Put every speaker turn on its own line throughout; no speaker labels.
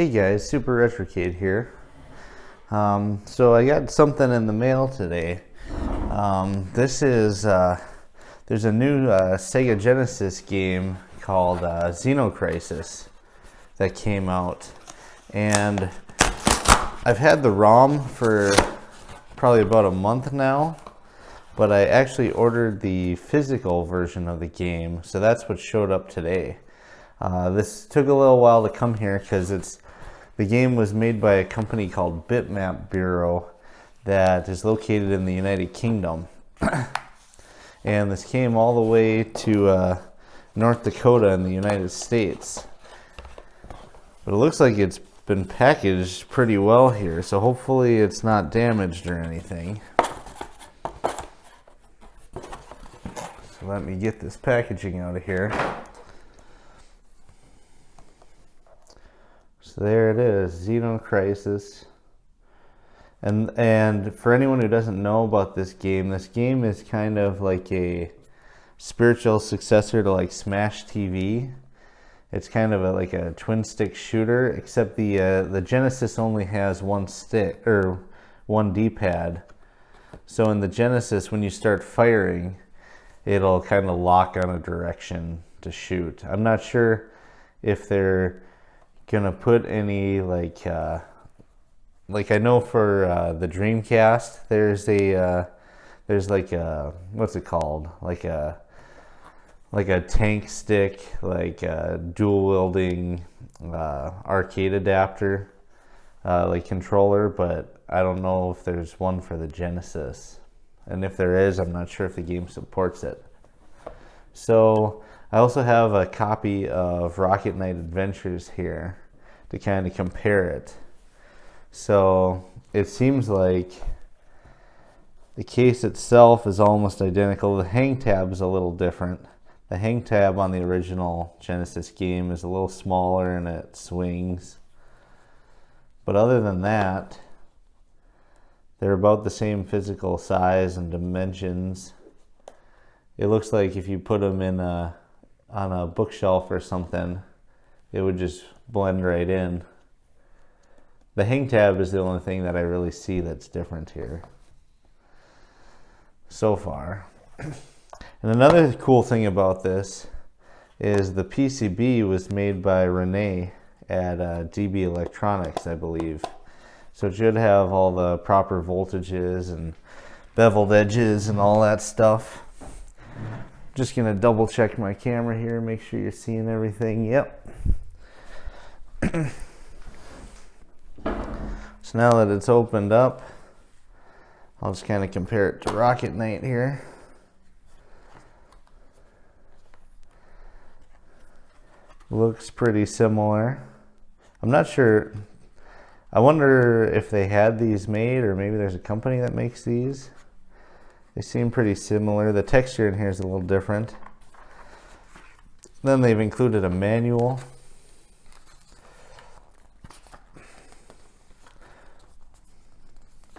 Hey guys, Super Retrocade here. So I got something in the mail today. This is there's a new Sega Genesis game called Xeno Crisis that came out, and I've had the ROM for probably about a month now, but I actually ordered the physical version of the game, so that's what showed up today. This took a little while to come here because the game was made by a company called Bitmap Bureau that is located in the United Kingdom. And this came all the way to North Dakota in the United States. But it looks like it's been packaged pretty well here, so hopefully it's not damaged or anything. So let me get this packaging out of here. So there it is, Xeno Crisis. And for anyone who doesn't know about this game is kind of like a spiritual successor to like Smash TV. It's kind of like a twin stick shooter, except the Genesis only has one stick or one D-pad. So in the Genesis, when you start firing, it'll kind of lock on a direction to shoot. I'm not sure if they're gonna put any like I know for the Dreamcast there's like a what's it called, like a tank stick, like a dual wielding arcade adapter like controller, but I don't know if there's one for the Genesis, and if there is, I'm not sure if the game supports it. So I also have a copy of Rocket Knight Adventures here to kind of compare it. So it seems like the case itself is almost identical. The hang tab is a little different. The hang tab on the original Genesis game is a little smaller and it swings. But other than that, they're about the same physical size and dimensions. It looks like if you put them on a bookshelf or something, it would just blend right in. The hang tab is the only thing that I really see that's different here so far. And another cool thing about this is the PCB was made by Renee at DB Electronics, I believe. So it should have all the proper voltages and beveled edges and all that stuff. Just gonna double check my camera here, make sure you're seeing everything. Yep. So now that it's opened up, I'll just kind of compare it to Rocket Knight here. Looks pretty similar. I'm not sure. I wonder if they had these made, or maybe there's a company that makes these. They seem pretty similar. The texture in here is a little different. Then they've included a manual.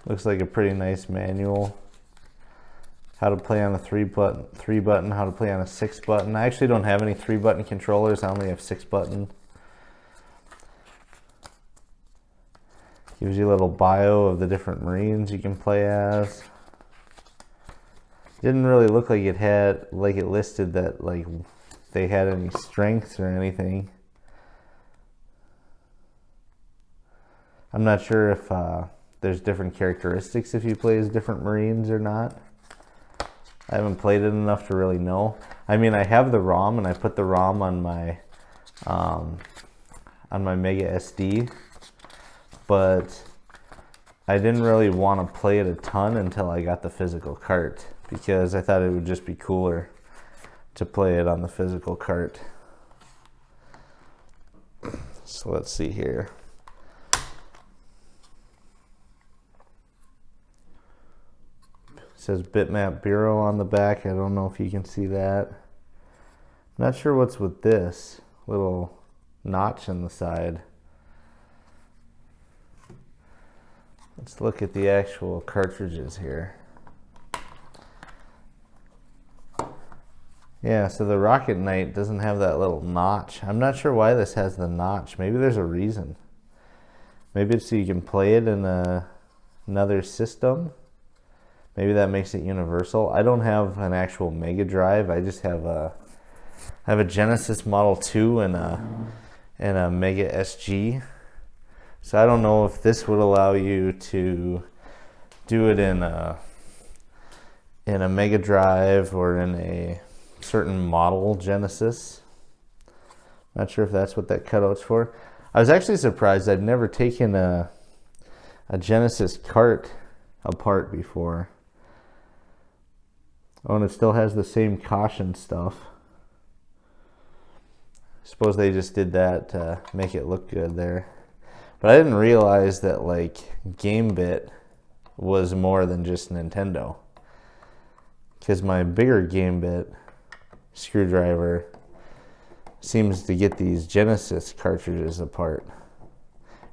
Looks like a pretty nice manual. How to play on a 3-button, how to play on a 6-button. I actually don't have any 3-button controllers. I only have 6-button. Gives you a little bio of the different Marines you can play as. Didn't really look like it had, like it listed that like they had any strengths or anything. I'm not sure if there's different characteristics if you play as different Marines or not. I haven't played it enough to really know. I mean, I have the ROM, and I put the ROM on my Mega SD, but I didn't really want to play it a ton until I got the physical cart, because I thought it would just be cooler to play it on the physical cart. So let's see here. It says Bitmap Bureau on the back. I don't know if you can see that. Not sure what's with this little notch in the side. Let's look at the actual cartridges here. Yeah, so the Rocket Knight doesn't have that little notch. I'm not sure why this has the notch. Maybe there's a reason. Maybe it's so you can play it in another system. Maybe that makes it universal. I don't have an actual Mega Drive. I just have a Genesis Model 2 and a Mega SG. So I don't know if this would allow you to do it in a Mega Drive or in a certain model Genesis. Not sure if that's what that cutout's for. I was actually surprised. I'd never taken a Genesis cart apart before. Oh, and it still has the same caution stuff. Suppose they just did that to make it look good there. But I didn't realize that like Gamebit was more than just Nintendo. Because my bigger Gamebit screwdriver seems to get these Genesis cartridges apart.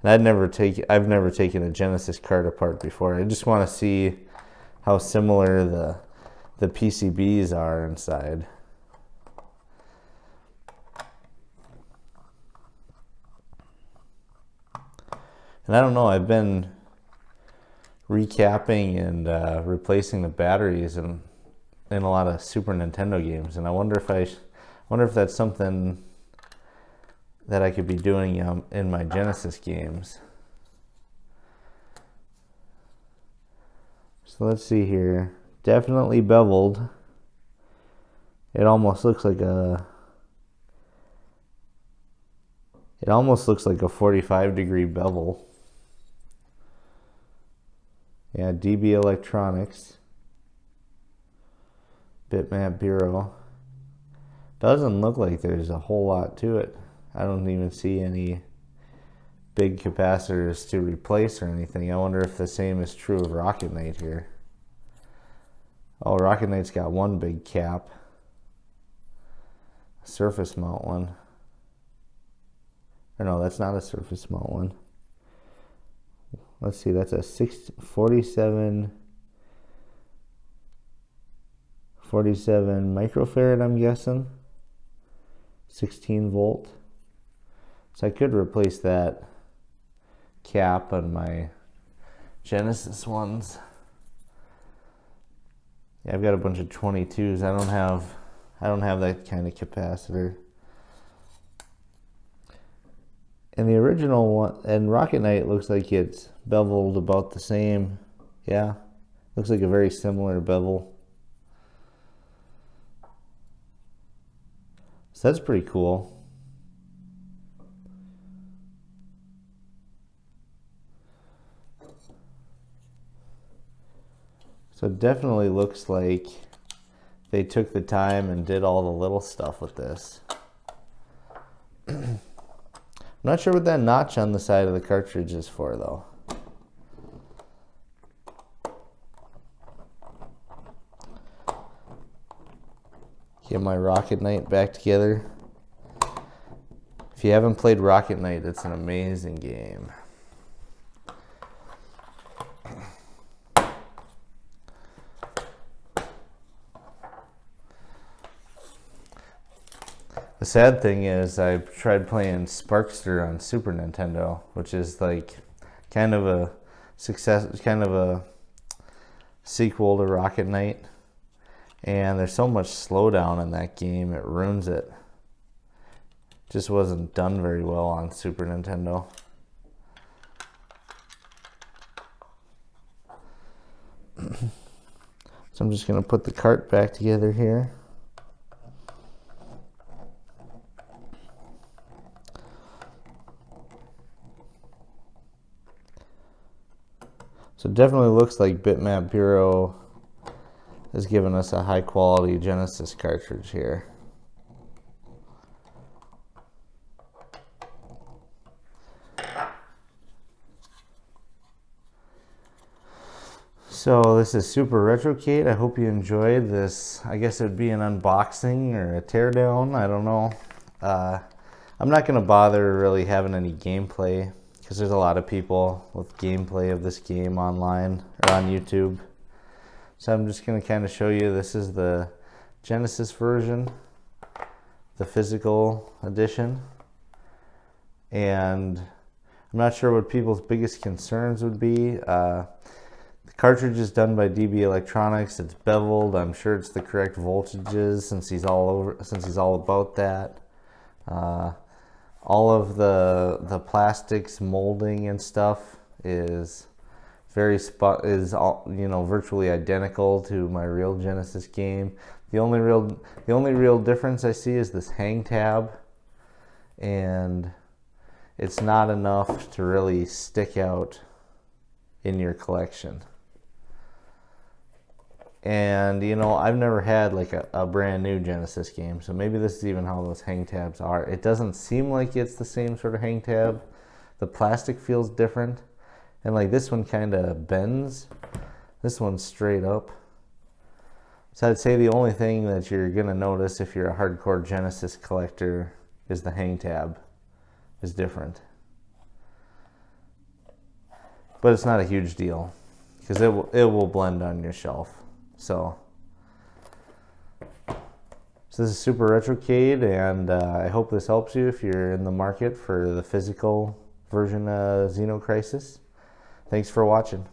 And I've never taken a Genesis cart apart before. I just want to see how similar the PCBs are inside. And I don't know, I've been recapping and replacing the batteries in a lot of Super Nintendo games, and I wonder if that's something that I could be doing in my Genesis games. So let's see here. Definitely beveled. It almost looks like a 45-degree bevel. Yeah, DB Electronics. Bitmap Bureau. Doesn't look like there's a whole lot to it. I don't even see any big capacitors to replace or anything. I wonder if the same is true of Rocket Knight here. Oh, Rocket Knight's got one big cap. Surface mount one. Or no, that's not a surface mount one. Let's see, that's a 47 microfarad, I'm guessing. 16 volt. So I could replace that cap on my Genesis ones. Yeah, I've got a bunch of 22s. I don't have that kind of capacitor. And the original one, and Rocket Knight looks like it's beveled about the same. Yeah, looks like a very similar bevel. So that's pretty cool. So it definitely looks like they took the time and did all the little stuff with this. I'm not sure what that notch on the side of the cartridge is for, though. Get my Rocket Knight back together. If you haven't played Rocket Knight, it's an amazing game. The sad thing is I tried playing Sparkster on Super Nintendo, which is like kind of a sequel to Rocket Knight. And there's so much slowdown in that game, it ruins it. Just wasn't done very well on Super Nintendo. So I'm just going to put the cart back together here. So it definitely looks like Bitmap Bureau has given us a high quality Genesis cartridge here. So this is Super Retrocade. I hope you enjoyed this. I guess it'd be an unboxing or a teardown. I don't know. I'm not going to bother really having any gameplay because there's a lot of people with gameplay of this game online or on YouTube. So I'm just going to kind of show you, this is the Genesis version, the physical edition. And I'm not sure what people's biggest concerns would be. The cartridge is done by DB Electronics. It's beveled. I'm sure it's the correct voltages since he's all about that. All of the plastics, molding and stuff is virtually identical to my real Genesis game. The only real difference I see is this hang tab, and it's not enough to really stick out in your collection. And I've never had like a brand new Genesis game, so maybe this is even how those hang tabs are. It doesn't seem like it's the same sort of hang tab. The plastic feels different, and like this one kind of bends. This one's straight up. So I'd say the only thing that you're gonna notice if you're a hardcore Genesis collector is the hang tab is different. But it's not a huge deal because it will blend on your shelf. So this is Super Retrocade, and I hope this helps you if you're in the market for the physical version of Xeno Crisis. Thanks for watching.